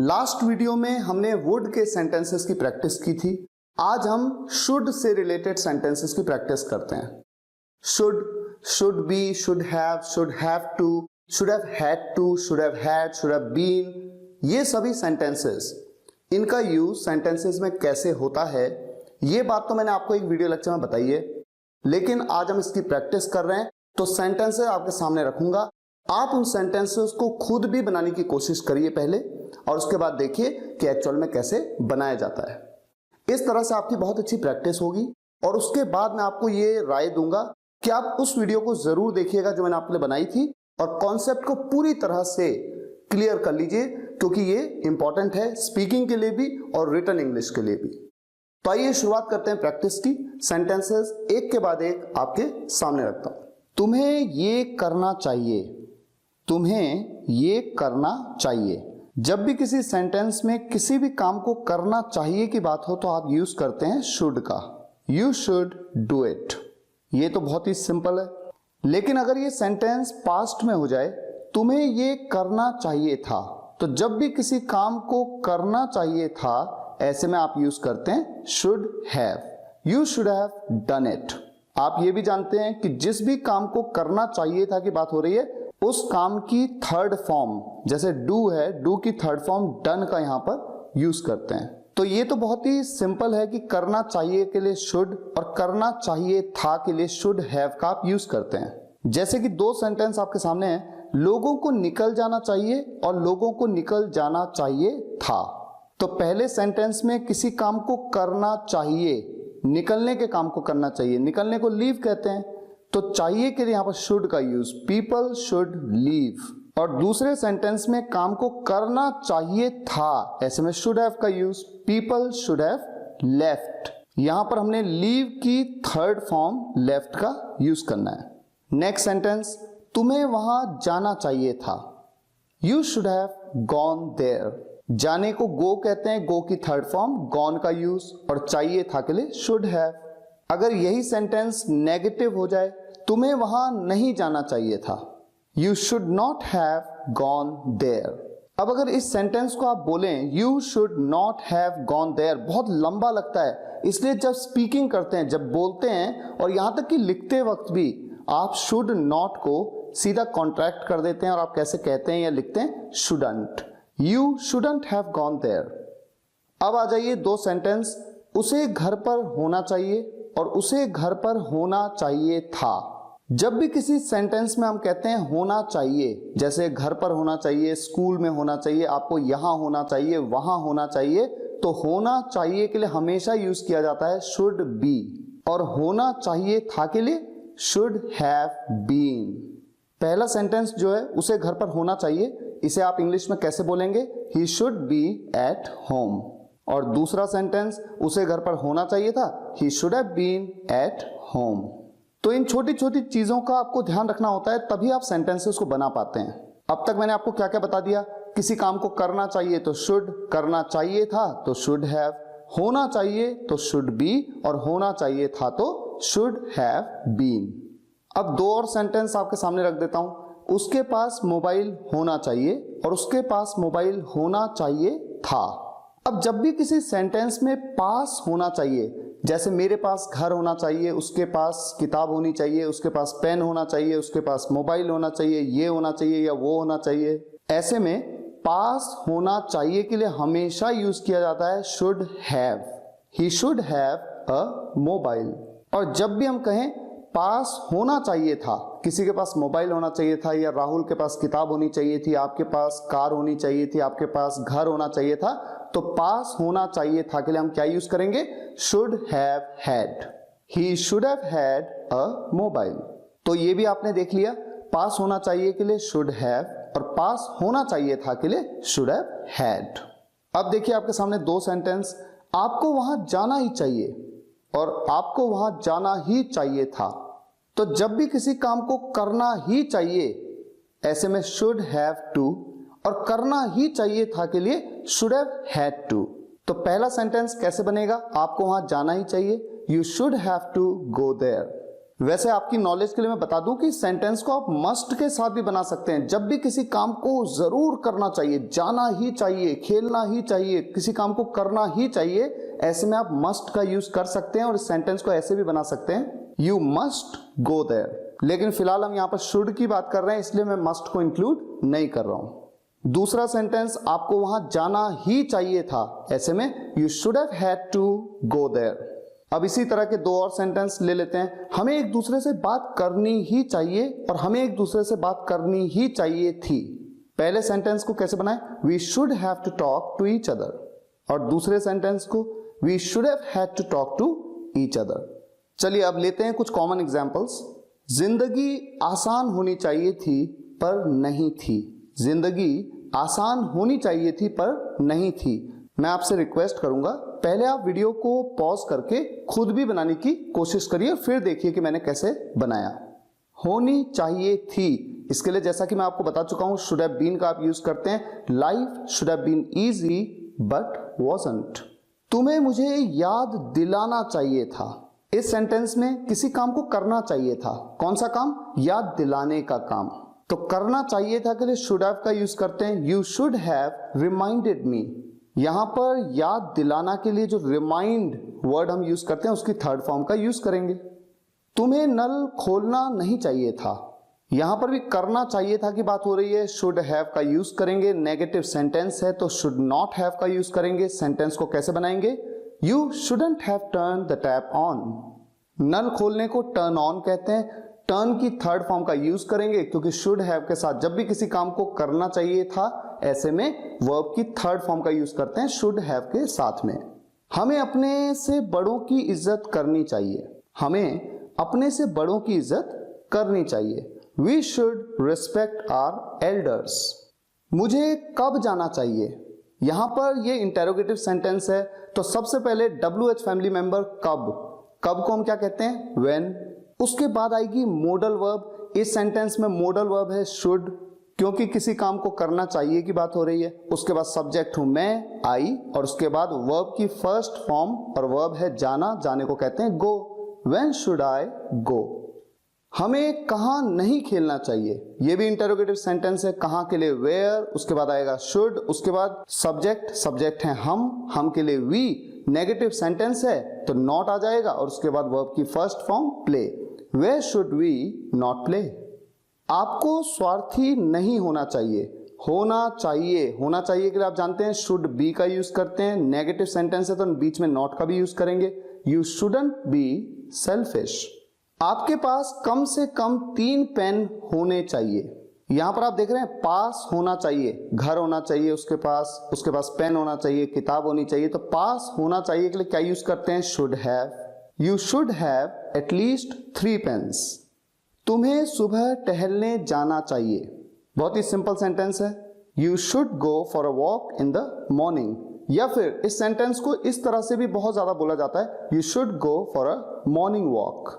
Last video में हमने would के सेंटेंसेस की प्रैक्टिस की थी। आज हम शुड से रिलेटेड सेंटेंसेस की प्रैक्टिस करते हैं। Should, should be, should have to, should have had to, should have had, should have been, ये सभी सेंटेंसेस, इनका यूज सेंटेंसेस में कैसे होता है, ये बात तो मैंने आपको एक वीडियो लेक्चर में बताई है, लेकिन आज हम इसकी प्रैक्टिस कर रहे हैं तो सेंटेंसेस आपके सामने रखूंगा। आप उन सेंटेंसेस को खुद भी बनाने की कोशिश करिए पहले, और उसके बाद देखिए कि एक्चुअल में कैसे बनाया जाता है। इस तरह से आपकी बहुत अच्छी प्रैक्टिस होगी और उसके बाद मैं आपको ये राय दूंगा कि आप उस वीडियो को जरूर देखिएगा जो मैंने आपके लिए बनाई थी, और कॉन्सेप्ट को पूरी तरह से क्लियर कर लीजिए, क्योंकि ये इंपॉर्टेंट है स्पीकिंग के लिए भी और रिटन इंग्लिश के लिए भी। तो आइए शुरुआत करते हैं प्रैक्टिस की। सेंटेंसेस एक के बाद एक आपके सामने रखता हूं। तुम्हें ये करना चाहिए, तुम्हें ये करना चाहिए। जब भी किसी सेंटेंस में किसी भी काम को करना चाहिए की बात हो तो आप यूज करते हैं शुड का। You should do it. ये तो बहुत ही सिंपल है। लेकिन अगर ये सेंटेंस पास्ट में हो जाए, तुम्हें ये करना चाहिए था, तो जब भी किसी काम को करना चाहिए था, ऐसे में आप यूज करते हैं should have. You should have done it. आप ये भी जानते हैं कि जिस भी काम को करना चाहिए था की बात हो रही है, उस काम की थर्ड फॉर्म, जैसे डू है, डू की थर्ड फॉर्म डन का यहां पर यूज करते हैं। तो ये तो बहुत ही सिंपल है कि करना चाहिए के लिए शुड और करना चाहिए था के लिए शुड हैव का आप यूज करते हैं। जैसे कि दो सेंटेंस आपके सामने हैं, लोगों को निकल जाना चाहिए और लोगों को निकल जाना चाहिए था। तो पहले सेंटेंस में किसी काम को करना चाहिए, निकलने के काम को करना चाहिए, निकलने को लीव कहते हैं, तो चाहिए के लिए यहां पर शुड का यूज, पीपल शुड लीव। और दूसरे सेंटेंस में काम को करना चाहिए था, ऐसे में शुड हैव का use, people should have left. यहां पर हमने लीव की थर्ड फॉर्म लेफ्ट का यूज करना है। नेक्स्ट सेंटेंस, तुम्हें वहां जाना चाहिए था, you should have gone there. जाने को गो कहते हैं, गो की थर्ड फॉर्म गॉन का यूज, और चाहिए था के लिए शुड हैव। अगर यही सेंटेंस नेगेटिव हो जाए, तुम्हें वहां नहीं जाना चाहिए था, you should not have gone there. अब अगर इस सेंटेंस को आप बोलें you should not have gone there, बहुत लंबा लगता है, इसलिए जब स्पीकिंग करते हैं, जब बोलते हैं और यहां तक कि लिखते वक्त भी आप शुड नॉट को सीधा कॉन्ट्रैक्ट कर देते हैं और आप कैसे कहते हैं या लिखते हैं shouldn't. You shouldn't have gone there. अब आ जाइए दो सेंटेंस, उसे घर पर होना चाहिए और उसे घर पर होना चाहिए था। जब भी किसी सेंटेंस में हम कहते हैं होना चाहिए, जैसे घर पर होना चाहिए, स्कूल में होना चाहिए, आपको यहां होना चाहिए, वहां होना चाहिए, तो होना चाहिए के लिए हमेशा यूज किया जाता है शुड बी, और होना चाहिए था के लिए शुड हैव बीन। पहला सेंटेंस जो है उसे घर पर होना चाहिए, इसे आप इंग्लिश में कैसे बोलेंगे, he should be at home. और दूसरा सेंटेंस, उसे घर पर होना चाहिए था, he should have been at home. तो इन छोटी छोटी चीजों का आपको ध्यान रखना होता है, तभी आप सेंटेंसेस को बना पाते हैं। अब तक मैंने आपको क्या क्या बता दिया। किसी काम को करना चाहिए तो शुड, करना चाहिए था तो शुड हैव, होना चाहिए तो शुड बी, और होना चाहिए था तो शुड हैव बीन। अब दो और सेंटेंस आपके सामने रख देता हूं। उसके पास मोबाइल होना चाहिए और उसके पास मोबाइल होना चाहिए था। अब जब भी किसी सेंटेंस में पास होना चाहिए, जैसे मेरे पास घर होना चाहिए, उसके पास किताब होनी चाहिए, उसके पास पेन होना चाहिए, उसके पास मोबाइल होना चाहिए, ये होना चाहिए या वो होना चाहिए, ऐसे में पास होना चाहिए के लिए हमेशा यूज किया जाता है should have. He should have a mobile. और जब भी हम कहें पास होना चाहिए था, किसी के पास मोबाइल होना चाहिए था, या राहुल के पास किताब होनी चाहिए थी, आपके पास कार होनी चाहिए थी, आपके पास घर होना चाहिए था, तो पास होना चाहिए था के लिए हम क्या यूज करेंगे, should have had. He should have had a mobile. तो ये भी आपने देख लिया, पास होना चाहिए के लिए शुड हैव और पास होना चाहिए था के लिए शुड हैव हैड। अब देखिए आपके सामने दो सेंटेंस, आपको वहां जाना ही चाहिए और आपको वहां जाना ही चाहिए था। तो जब भी किसी काम को करना ही चाहिए, ऐसे में शुड हैव टू, और करना ही चाहिए था के लिए शुड हैव हैड टू। तो पहला सेंटेंस कैसे बनेगा, आपको वहां जाना ही चाहिए, you should have to go there. वैसे आपकी नॉलेज के लिए मैं बता दूं कि सेंटेंस को आप मस्ट के साथ भी बना सकते हैं। जब भी किसी काम को जरूर करना चाहिए, जाना ही चाहिए, खेलना ही चाहिए, किसी काम को करना ही चाहिए, ऐसे में आप मस्ट का यूज कर सकते हैं और इस सेंटेंस को ऐसे भी बना सकते हैं, यू मस्ट गो देयर। लेकिन फिलहाल हम यहाँ पर शुड की बात कर रहे हैं, इसलिए मैं मस्ट को इंक्लूड नहीं कर रहा हूं। दूसरा सेंटेंस, आपको वहां जाना ही चाहिए था, ऐसे में you should have had to go there. अब इसी तरह के दो और सेंटेंस ले लेते हैं। हमें एक दूसरे से बात करनी ही चाहिए और हमें एक दूसरे से बात करनी ही चाहिए थी। पहले सेंटेंस को कैसे बनाएं? We should have to talk to each other. और दूसरे सेंटेंस को we should have had to talk to each other. चलिए अब लेते हैं कुछ कॉमन एग्जांपल्स। जिंदगी आसान होनी चाहिए थी पर नहीं थी। जिंदगी आसान होनी चाहिए थी पर नहीं थी। मैं आपसे रिक्वेस्ट करूंगा, पहले आप वीडियो को पॉज करके खुद भी बनाने की कोशिश करिए, फिर देखिए कि मैंने कैसे बनाया। होनी चाहिए थी, इसके लिए जैसा कि मैं आपको बता चुका हूं, शुड हैव बीन का आप यूज करते हैं। Life should have been easy but wasn't. तुम्हें मुझे याद दिलाना चाहिए था। इस सेंटेंस में किसी काम को करना चाहिए था। कौन सा काम? याद दिलाने का काम। तो करना चाहिए था के लिए शुड हैव का यूज करते हैं। You should have reminded me. यहां पर याद दिलाना के लिए जो रिमाइंड वर्ड हम यूज करते हैं उसकी थर्ड फॉर्म का यूज करेंगे। तुम्हें नल खोलना नहीं चाहिए था। यहां पर भी करना चाहिए था की बात हो रही है, शुड हैव का यूज करेंगे। नेगेटिव सेंटेंस है तो शुड नॉट हैव का यूज करेंगे। सेंटेंस को कैसे बनाएंगे? You shouldn't have turn the tap on. नल खोलने को टर्न ऑन कहते हैं। टर्न की थर्ड फॉर्म का यूज करेंगे क्योंकि शुड हैव के साथ जब भी किसी काम को करना चाहिए था, ऐसे में वर्ब की थर्ड फॉर्म का यूज करते हैं शुड हैव के साथ में। हमें अपने से बड़ों की इज्जत करनी चाहिए। हमें अपने से बड़ों की इज्जत करनी चाहिए। We should respect our elders. मुझे कब जाना चाहिए? यहां पर ये इंटेरोगेटिव सेंटेंस है तो सबसे पहले WH फैमिली मेंबर कब। कब को हम क्या कहते हैं? व्हेन। उसके बाद आएगी मोडल वर्ब। इस सेंटेंस में मोडल वर्ब है शुड, क्योंकि किसी काम को करना चाहिए की बात हो रही है। उसके बाद सब्जेक्ट हूं मैं, आई, और उसके बाद वर्ब की फर्स्ट फॉर्म और वर्ब है जाना। जाने को कहते हैं गो। व्हेन शुड आई गो। हमें कहां नहीं खेलना चाहिए। यह भी इंटरोगेटिव सेंटेंस है। कहां के लिए वेयर, उसके बाद आएगा शुड, उसके बाद सब्जेक्ट, सब्जेक्ट है हम के लिए वी। नेगेटिव सेंटेंस है तो नॉट आ जाएगा और उसके बाद वर्ब की first form play. Where should we not play. आपको स्वार्थी नहीं होना चाहिए। होना चाहिए, होना चाहिए के लिए आप जानते हैं शुड बी का यूज करते हैं। नेगेटिव सेंटेंस है तो बीच में नॉट का भी यूज करेंगे। You shouldn't be selfish. आपके पास कम से कम 3 पेन होने चाहिए। यहां पर आप देख रहे हैं पास होना चाहिए, घर होना चाहिए उसके पास पेन होना चाहिए, किताब होनी चाहिए। तो पास होना चाहिए के लिए क्या यूज करते हैं? Should have. You should have at least 3 pens. तुम्हें सुबह टहलने जाना चाहिए। बहुत ही सिंपल सेंटेंस है। You should go for a walk in the morning. या फिर इस सेंटेंस को इस तरह से भी बहुत ज्यादा बोला जाता है, you should go for a morning walk.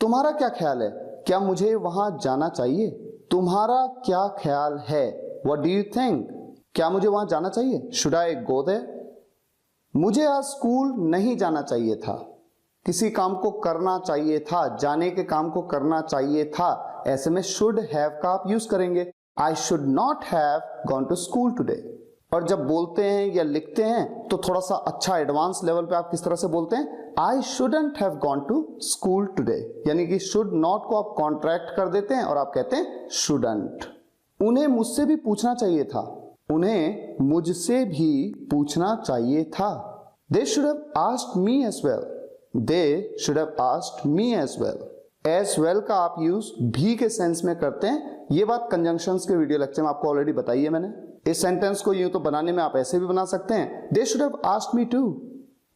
तुम्हारा क्या ख्याल है? क्या मुझे वहां जाना चाहिए? तुम्हारा क्या ख्याल है? What do you think? क्या मुझे वहां जाना चाहिए? Should I go there? मुझे आज स्कूल नहीं जाना चाहिए था। किसी काम को करना चाहिए था, जाने के काम को करना चाहिए था, ऐसे में शुड हैव का आप यूज करेंगे। I should not have gone to school today. और जब बोलते हैं या लिखते हैं तो थोड़ा सा अच्छा एडवांस लेवल पे आप किस तरह से बोलते हैं? I shouldn't have gone to school today. यानी कि शुड नॉट को आप कॉन्ट्रैक्ट कर देते हैं और आप कहते हैं शुडंट। उन्हें मुझसे भी पूछना चाहिए था। उन्हें मुझसे भी पूछना चाहिए था। They should have asked me as well. They should have asked me as well. As well का आप यूज भी के सेंस में करते हैं। ये बात कंजंक्शंस के वीडियो लेक्चर में आपको ऑलरेडी बताई है मैंने। इस सेंटेंस को यूं तो बनाने में आप ऐसे भी बना सकते हैं, they should have asked me too.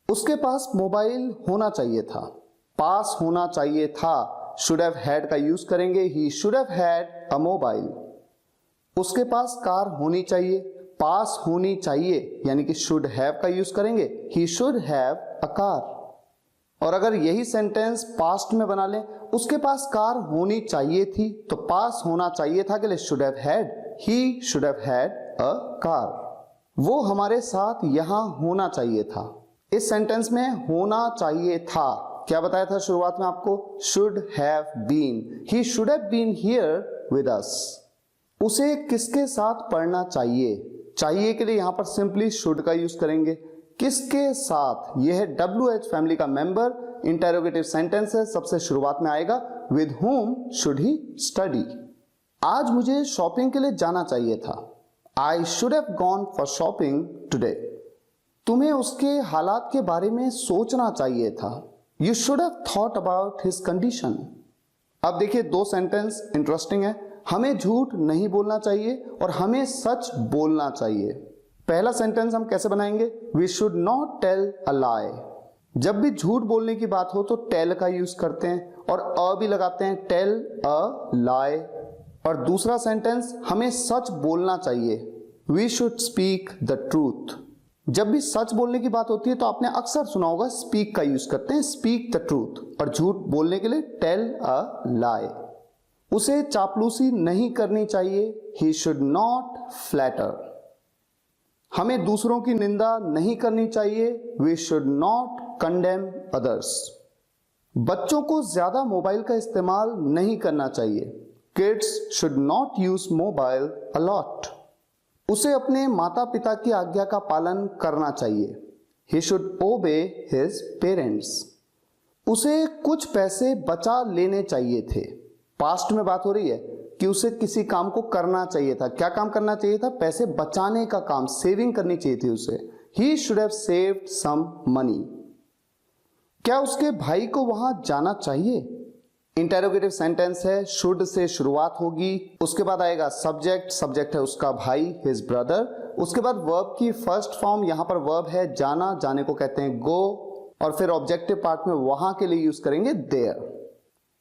उसके पास मोबाइल होना चाहिए था। पास होना चाहिए था, शुड हैव हैड का यूज करेंगे। ही should have had a mobile. उसके पास कार होनी चाहिए। पास होनी चाहिए यानी कि शुड हैव का यूज करेंगे। ही शुड हैव अ कार। और अगर यही सेंटेंस पास्ट में बना लें, उसके पास कार होनी चाहिए थी, तो पास होना चाहिए था के लिए should have had. He should have had a car. वो हमारे साथ यहां होना चाहिए था। इस सेंटेंस में होना चाहिए था क्या बताया था शुरुआत में आपको? Should have been, he should have been here with us. उसे किसके साथ पढ़ना चाहिए? चाहिए के लिए यहां पर सिंपली शुड का यूज करेंगे। किसके साथ? यह है WH फैमिली का मेंबर, इंटेरोगेटिव सेंटेंस है, सबसे शुरुआत में आएगा with whom should he study। आज मुझे शॉपिंग के लिए जाना चाहिए था। I should have gone for shopping today। तुम्हें उसके हालात के बारे में सोचना चाहिए था। You should have thought about his condition। अब देखिए दो सेंटेंस इंटरेस्टिंग है। हमें झूठ नहीं बोलना चाहिए और हमें सच बोलना चाहिए। पहला सेंटेंस हम कैसे बनाएंगे? We should not tell a lie। जब भी झूठ बोलने की बात हो तो टेल का यूज करते हैं और अ भी लगाते हैं, टेल अ लाई। और दूसरा सेंटेंस, हमें सच बोलना चाहिए, we should speak the truth. जब भी सच बोलने की बात होती है तो आपने अक्सर सुना होगा स्पीक का यूज करते हैं, स्पीक द ट्रूथ। और झूठ बोलने के लिए टेल अ लाई। उसे चापलूसी नहीं करनी चाहिए, ही शुड नॉट फ्लैटर। हमें दूसरों की निंदा नहीं करनी चाहिए, we should not condemn others. बच्चों को ज्यादा मोबाइल का इस्तेमाल नहीं करना चाहिए, kids should not use mobile a lot. उसे अपने माता पिता की आज्ञा का पालन करना चाहिए, ही शुड ओबे हिज पेरेंट्स। उसे कुछ पैसे बचा लेने चाहिए थे। पास्ट में बात हो रही है कि उसे किसी काम को करना चाहिए था। क्या काम करना चाहिए था? पैसे बचाने का काम, सेविंग करनी चाहिए थी उसे। He should have saved some money. क्या उसके भाई को वहां जाना चाहिए? इंटेरोगेटिव सेंटेंस है, शुड से शुरुआत होगी, उसके बाद आएगा सब्जेक्ट, सब्जेक्ट है उसका भाई, हिज ब्रदर। उसके बाद वर्ब की फर्स्ट फॉर्म, यहां पर वर्ब है जाना, जाने को कहते हैं गो। और फिर ऑब्जेक्टिव पार्ट में वहां के लिए यूज करेंगे देयर।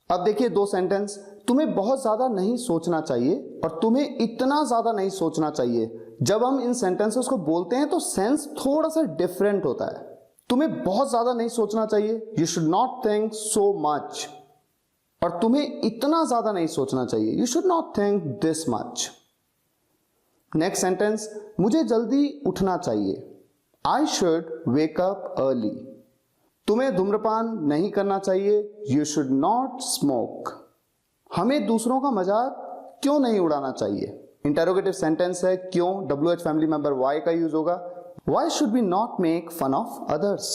अब देखिए दो सेंटेंस, तुम्हें बहुत ज्यादा नहीं सोचना चाहिए और तुम्हें इतना ज्यादा नहीं सोचना चाहिए। जब हम इन सेंटेंसेस को बोलते हैं तो सेंस थोड़ा सा डिफरेंट होता है। तुम्हें बहुत ज्यादा नहीं सोचना चाहिए, you should not think so much. और तुम्हें इतना ज्यादा नहीं सोचना चाहिए, you should not think this much. Next sentence, मुझे जल्दी उठना चाहिए, I should wake up early. तुम्हें धूम्रपान नहीं करना चाहिए, यू शुड नॉट स्मोक। हमें दूसरों का मजाक क्यों नहीं उड़ाना चाहिए? इंटेरोगेटिव सेंटेंस है, क्यों, WH फैमिली मेंबर वाई का यूज होगा। Why should we not make fun of others.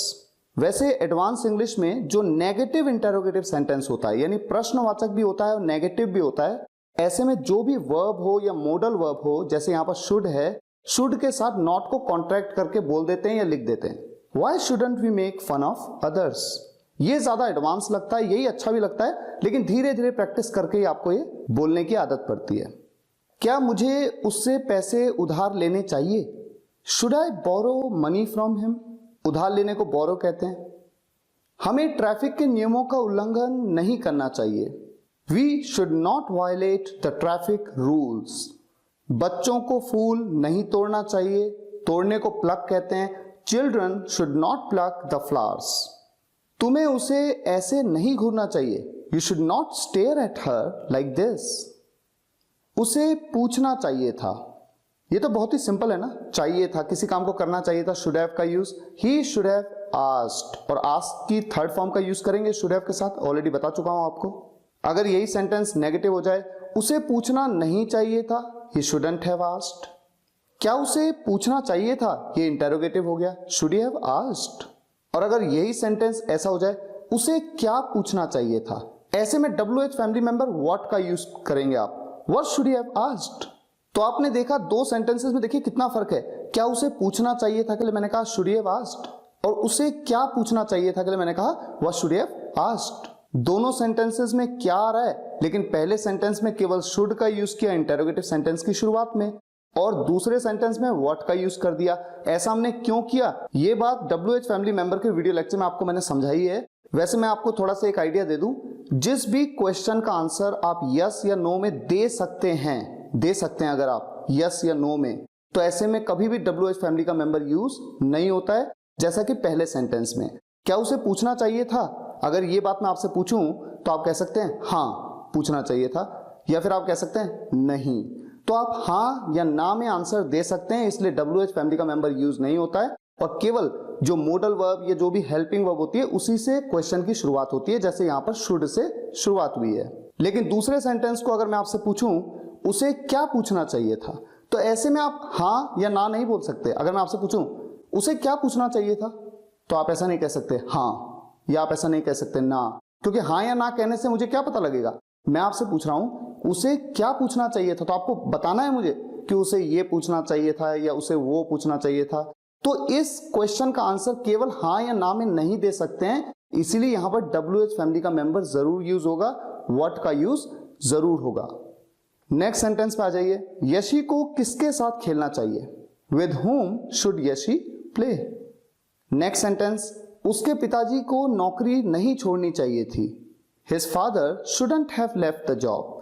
वैसे एडवांस इंग्लिश में जो नेगेटिव इंटेरोगेटिव सेंटेंस होता है, यानी प्रश्नवाचक भी होता है और नेगेटिव भी होता है, ऐसे में जो भी वर्ब हो या मॉडल वर्ब हो, जैसे यहां पर शुड है, शुड के साथ नॉट को कॉन्ट्रैक्ट करके बोल देते हैं या लिख देते हैं। Why shouldn't we make fun of others? ये ज्यादा एडवांस लगता है, यही अच्छा भी लगता है, लेकिन धीरे धीरे प्रैक्टिस करके ही आपको ये बोलने की आदत पड़ती है। क्या मुझे उससे पैसे उधार लेने चाहिए? Should I borrow money from him? उधार लेने को borrow कहते हैं। हमें ट्रैफिक के नियमों का उल्लंघन नहीं करना चाहिए, We should not violate the traffic rules। बच्चों को फूल नहीं तोड़ना चाहिए, तोड़ने को प्लक कहते हैं। Children should not pluck the flowers। तुम्हें उसे ऐसे नहीं घूरना चाहिए, You should not stare at her like this। उसे पूछना चाहिए था, ये तो बहुत ही सिंपल है ना, चाहिए था, किसी काम को करना चाहिए था, should have का use. He should have asked, और ask की थर्ड फॉर्म का यूज करेंगे should have के साथ, ऑलरेडी बता चुका हूं आपको। अगर यही सेंटेंस नेगेटिव हो जाए, उसे पूछना नहीं चाहिए था, He shouldn't have asked। क्या उसे पूछना चाहिए था, ये इंटेरोगेटिव हो गया, शुड यू हैव आस्क्ड। और अगर यही सेंटेंस ऐसा हो जाए, उसे क्या पूछना चाहिए था, ऐसे में WH फैमिली मेंबर व्हाट का यूज करेंगे आप, what should you have asked. तो आपने देखा दो सेंटेंसेस में देखिए कितना फर्क है। क्या उसे पूछना चाहिए था के लिए मैंने कहा शुड यू हैव आस्क्ड, और उसे क्या पूछना चाहिए था के लिए मैंने कहा what should you have asked. दोनों सेंटेंसेस में क्या आ रहा है, लेकिन पहले सेंटेंस में केवल शुड का यूज किया इंटेरोगेटिव सेंटेंस की शुरुआत में, और दूसरे सेंटेंस में व्हाट का यूज कर दिया। ऐसा हमने क्यों किया, ये बात WH फैमिली मेंबर के वीडियो लेक्चर में आपको मैंने समझाई है। वैसे मैं आपको थोड़ा सा एक आइडिया दे दूं, जिस भी क्वेश्चन का आंसर आप यस या नो में दे सकते हैं अगर आप यस या नो में, तो ऐसे में कभी भी WH फैमिली का मेंबर यूज नहीं होता है, जैसा कि पहले सेंटेंस में। क्या उसे पूछना चाहिए था, अगर ये बात मैं आपसे पूछूं तो आप कह सकते हैं हाँ पूछना चाहिए था, या फिर आप कह सकते हैं नहीं। तो आप हाँ या ना में आंसर दे सकते हैं, इसलिए WH फैमिली का मेंबर यूज नहीं होता है। और केवल जो मोडल वर्ब या जो भी हेल्पिंग वर्ब होती है उसी से क्वेश्चन की शुरुआत होती है, जैसे यहां पर शुड से शुरुआत हुई है। लेकिन दूसरे सेंटेंस को अगर मैं आपसे पूछूं उसे क्या पूछना चाहिए था, तो ऐसे में आप हाँ या ना नहीं बोल सकते। अगर मैं आपसे पूछूं उसे क्या पूछना चाहिए था, तो आप ऐसा नहीं कह सकते हाँ, या आप ऐसा नहीं कह सकते ना, क्योंकि हाँ या ना कहने से मुझे क्या पता लगेगा। मैं आपसे पूछ रहा हूं उसे क्या पूछना चाहिए था, तो आपको बताना है मुझे कि उसे ये पूछना चाहिए था या उसे वो पूछना चाहिए था। तो इस क्वेश्चन का आंसर केवल हाँ या ना में नहीं दे सकते हैं, इसीलिए यहां पर WH फैमिली का मेंबर जरूर यूज होगा, व्हाट का यूज जरूर होगा। नेक्स्ट सेंटेंस पे आ जाइए। यशी को किसके साथ खेलना चाहिए, with whom should Yeshi play. Next sentence, उसके पिताजी को नौकरी नहीं छोड़नी चाहिए थी, His father shouldn't have left the job।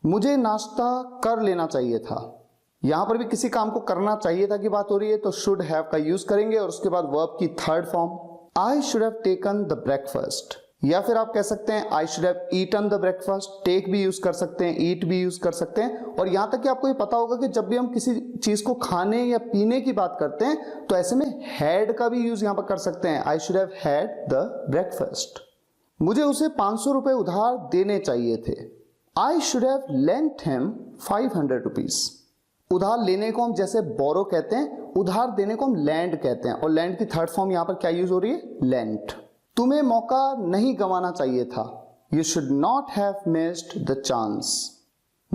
मुझे नाश्ता कर लेना चाहिए था। यहां पर भी किसी काम को करना चाहिए था की बात हो रही है, तो should have का यूज करेंगे और उसके बाद वर्ब की third form I should have taken the breakfast, या फिर आप कह सकते हैं I should have eaten the breakfast। Take भी यूज कर सकते हैं, ईट भी यूज कर सकते हैं। और यहां तक कि आपको ये पता होगा कि जब भी हम किसी चीज को खाने या पीने की बात करते हैं तो ऐसे में हैड का भी यूज यहां पर कर सकते हैं, I should have had the breakfast। मुझे उसे 500 रुपए उधार देने चाहिए थे, I should have lent him 500 rupees। उधार लेने को हम जैसे बोरो कहते हैं, उधार देने को हम लैंड कहते हैं, और लैंड की थर्ड फॉर्म यहां पर क्या यूज हो रही है, लेंट। तुम्हें मौका नहीं गंवाना चाहिए था, You should not have missed the chance।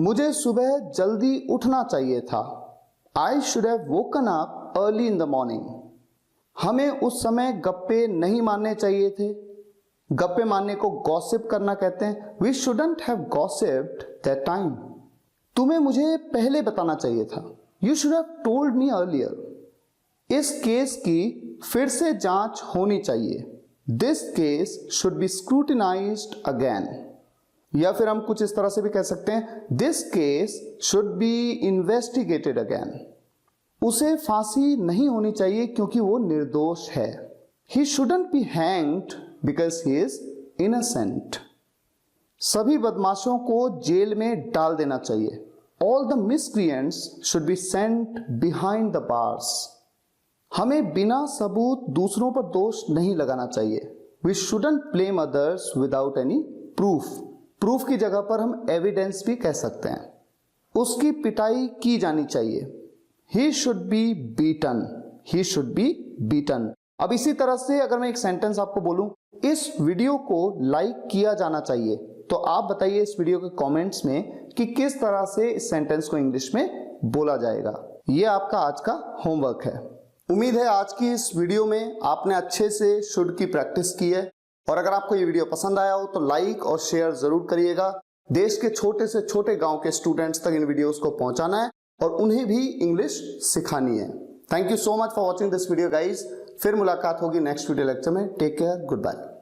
मुझे सुबह जल्दी उठना चाहिए था, I should have woken up early in the morning। हमें उस समय गप्पे नहीं मारने चाहिए थे, गप्पे मारने को गॉसिप करना कहते हैं, We shouldn't have gossiped that time। तुम्हें मुझे पहले बताना चाहिए था, You should have told me earlier। इस केस की फिर से जांच होनी चाहिए, This case should be scrutinized again। या फिर हम कुछ इस तरह से भी कह सकते हैं, This case should be investigated again। उसे फांसी नहीं होनी चाहिए क्योंकि वो निर्दोष है, He shouldn't be hanged because he is innocent। सभी बदमाशों को जेल में डाल देना चाहिए, All the miscreants should be sent behind the bars। हमें बिना सबूत दूसरों पर दोष नहीं लगाना चाहिए, We shouldn't blame others without any proof। Proof की जगह पर हम एविडेंस भी कह सकते हैं। उसकी पिटाई की जानी चाहिए, He should be beaten। He should be beaten। अब इसी तरह से अगर मैं एक सेंटेंस आपको बोलूं, इस वीडियो को लाइक किया जाना चाहिए, तो आप बताइए इस वीडियो के कमेंट्स में कि किस तरह से इस सेंटेंस को इंग्लिश में बोला जाएगा। यह आपका आज का होमवर्क है। उम्मीद है आज की इस वीडियो में आपने अच्छे से शुड की प्रैक्टिस की है, और अगर आपको ये वीडियो पसंद आया हो तो लाइक और शेयर जरूर करिएगा। देश के छोटे से छोटे गांव के स्टूडेंट्स तक इन वीडियोस को पहुंचाना है और उन्हें भी इंग्लिश सिखानी है। Thank you so much for watching this video guys. फिर मुलाकात होगी नेक्स्ट वीडियो लेक्चर में। Take care, good bye.